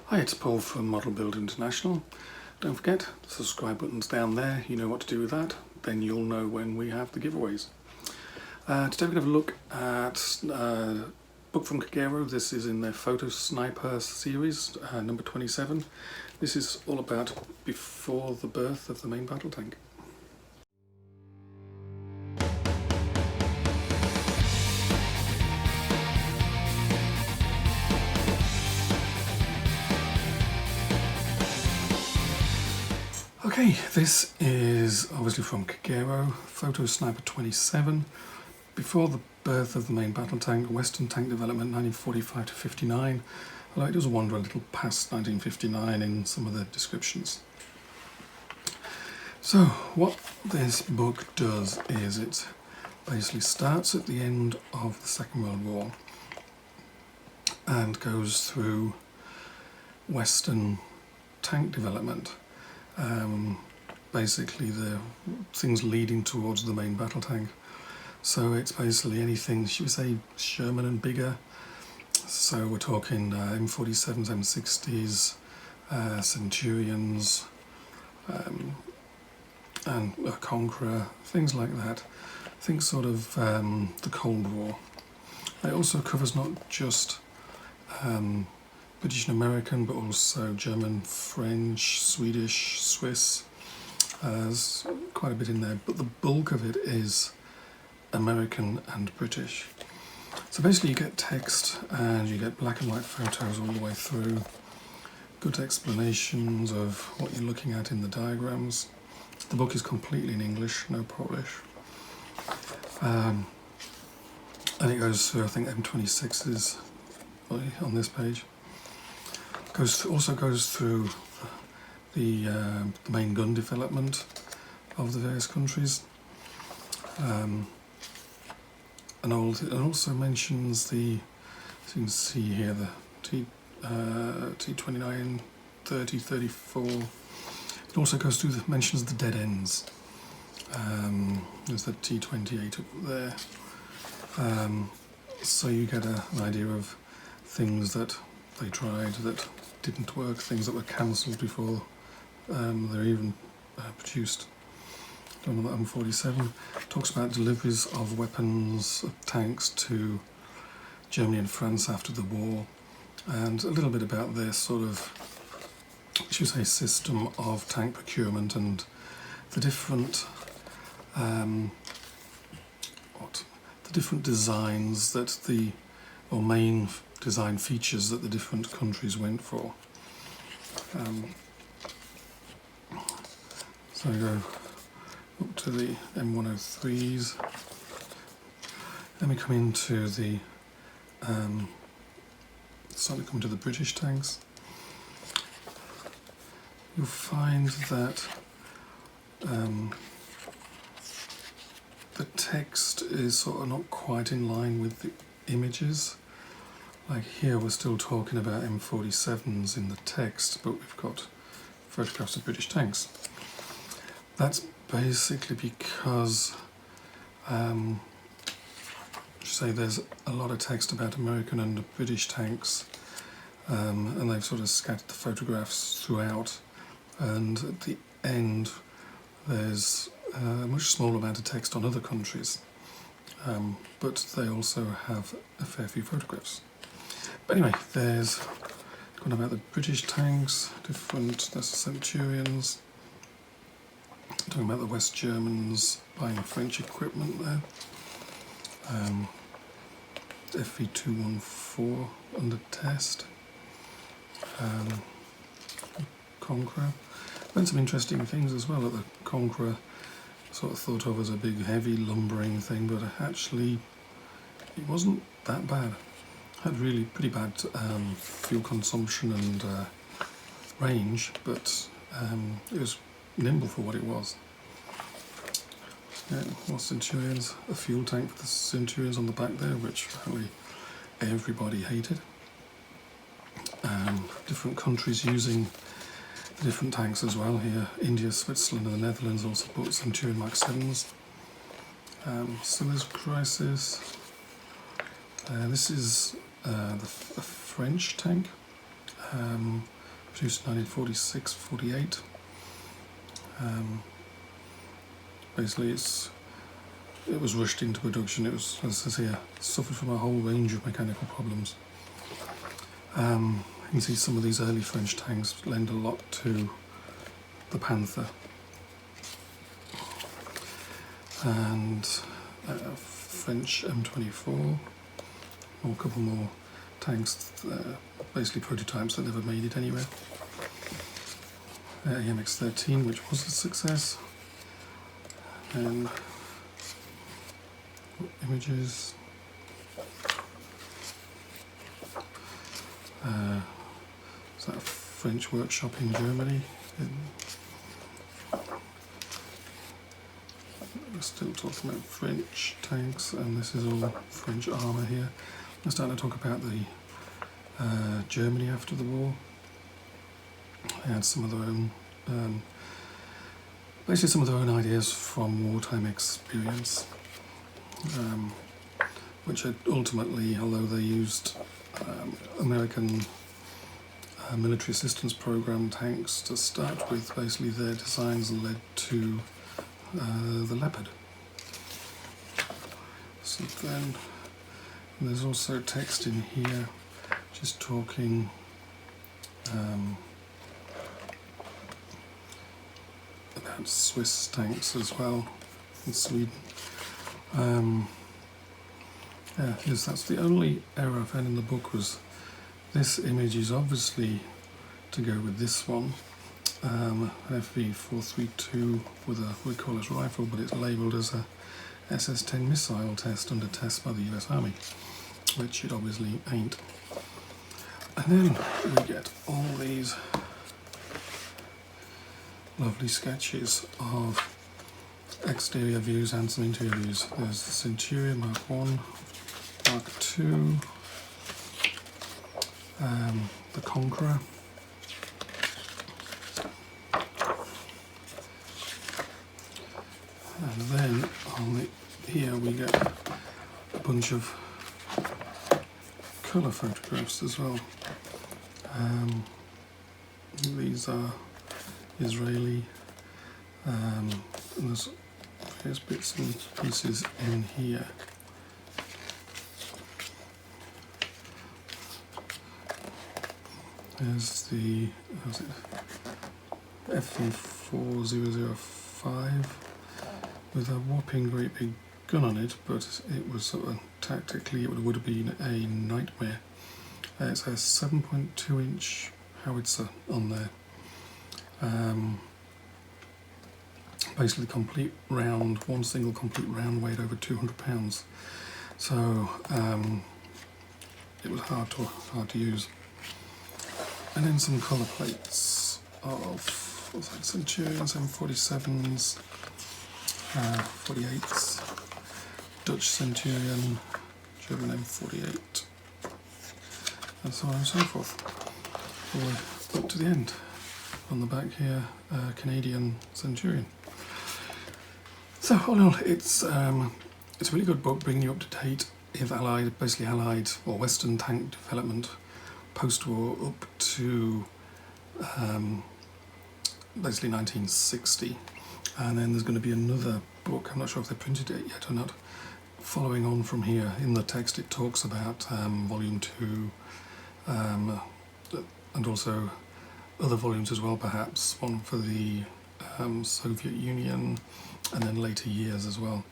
Hi, it's Paul from Model Build International. Don't forget, the subscribe button's down there. You know what to do with that. Then you'll know when we have the giveaways. Today we're going to have a look at a book from Kagero. This is in their Photo Sniper series, number 27. This is all about before the birth of the main battle tank. Okay, this is obviously from Kagero, Photo Sniper 27, before the birth of the main battle tank, Western tank development 1945 to 59, although it does wander a little past 1959 in some of the descriptions. So what this book does is it basically starts at the end of the Second World War and goes through Western tank development. Basically the things leading towards the main battle tank. So it's basically anything, should we say, Sherman and bigger. So we're talking M47s, M60s, Centurions, and a Conqueror, things like that. Think sort of the Cold War. It also covers not just British and American, but also German, French, Swedish, Swiss. There's quite a bit in there, but the bulk of it is American and British. So basically you get text and you get black and white photos all the way through, good explanations of what you're looking at in the diagrams. The book is completely in English, no Polish. And it goes through, I think M26 is on this page. Also goes through the main gun development of the various countries, and also mentions the, as you can see here, the T29, 30, 34. It also goes through mentions the dead ends. There's the T28 up there. So you get an idea of things that they tried that didn't work, things that were cancelled before they're even produced. On the M47 talks about deliveries of weapons, of tanks to Germany and France after the war, and a little bit about their sort of, should we say, system of tank procurement and the different designs that or main design features that the different countries went for. So I go up to the M103s, then we come into the the British tanks. You'll find that the text is sort of not quite in line with the images. Like here we're still talking about M47s in the text, but we've got photographs of British tanks. That's basically because there's a lot of text about American and British tanks, and they've sort of scattered the photographs throughout, and at the end there's a much smaller amount of text on other countries, but they also have a fair few photographs. But anyway, there's one about the British tanks, that's the Centurions, talking about the West Germans buying French equipment there, FV214 under test, Conqueror, and some interesting things as well. At the Conqueror, sort of thought of as a big heavy lumbering thing, but actually it wasn't that bad. Had really pretty bad fuel consumption and range, but it was nimble for what it was. Yeah, more Centurions, a fuel tank for the Centurions on the back there, which apparently everybody hated. Different countries using the different tanks as well here. India, Switzerland and the Netherlands also bought Centurion Mark 7s. Suez Crisis. This is a French tank. produced in 1946-48. Basically, it was rushed into production. It was, as I say here, suffered from a whole range of mechanical problems. You can see some of these early French tanks lend a lot to the Panther. And French M24, or a couple more tanks, basically prototypes that never made it anywhere. EMX-13, which was a success. And images. Is that a French workshop in Germany? We're still talking about French tanks, and this is all French armour here. We're starting to talk about the Germany after the war. They had some of their own, basically some of their own ideas from wartime experience, which ultimately, although they used American military assistance program tanks to start with, basically their designs led to the Leopard. So then there's also text in here just talking about Swiss tanks as well in Sweden. Yeah, yes, that's the only error I found in the book, was this image is obviously to go with this one, an FV432 with a recoilless rifle, but it's labelled as a SS-10 missile test under test by the US Army, which it obviously ain't. And then we get all these lovely sketches of exterior views and some interior views. There's the Centurion Mark 1, Mark 2, the Conqueror, and then here we get a bunch of colour photographs as well. These are Israeli, and there's various bits and pieces in here. There's the FV4005 with a whopping great big gun on it, but it was sort of tactically it would have been a nightmare. It's a 7.2 inch howitzer on there. Basically complete round, one single complete round weighed over 200 pounds. So it was hard to use. And then some colour plates of Centurions, M47s, 48s, Dutch Centurion, German M48, and so on and so forth, all the way up to the end. On the back here, Canadian Centurion. So all in all, it's a really good book, bringing you up to date with basically Allied or Western tank development post-war up to basically 1960. And then there's going to be another book, I'm not sure if they printed it yet or not, following on from here. In the text it talks about volume 2 and also other volumes as well, perhaps one for the Soviet Union and then later years as well.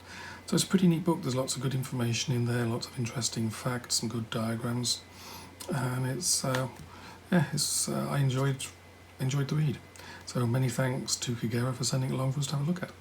So it's a pretty neat book. There's lots of good information in there, lots of interesting facts, some good diagrams, and it's I enjoyed the read. So many thanks to Kagera for sending it along for us to have a look at.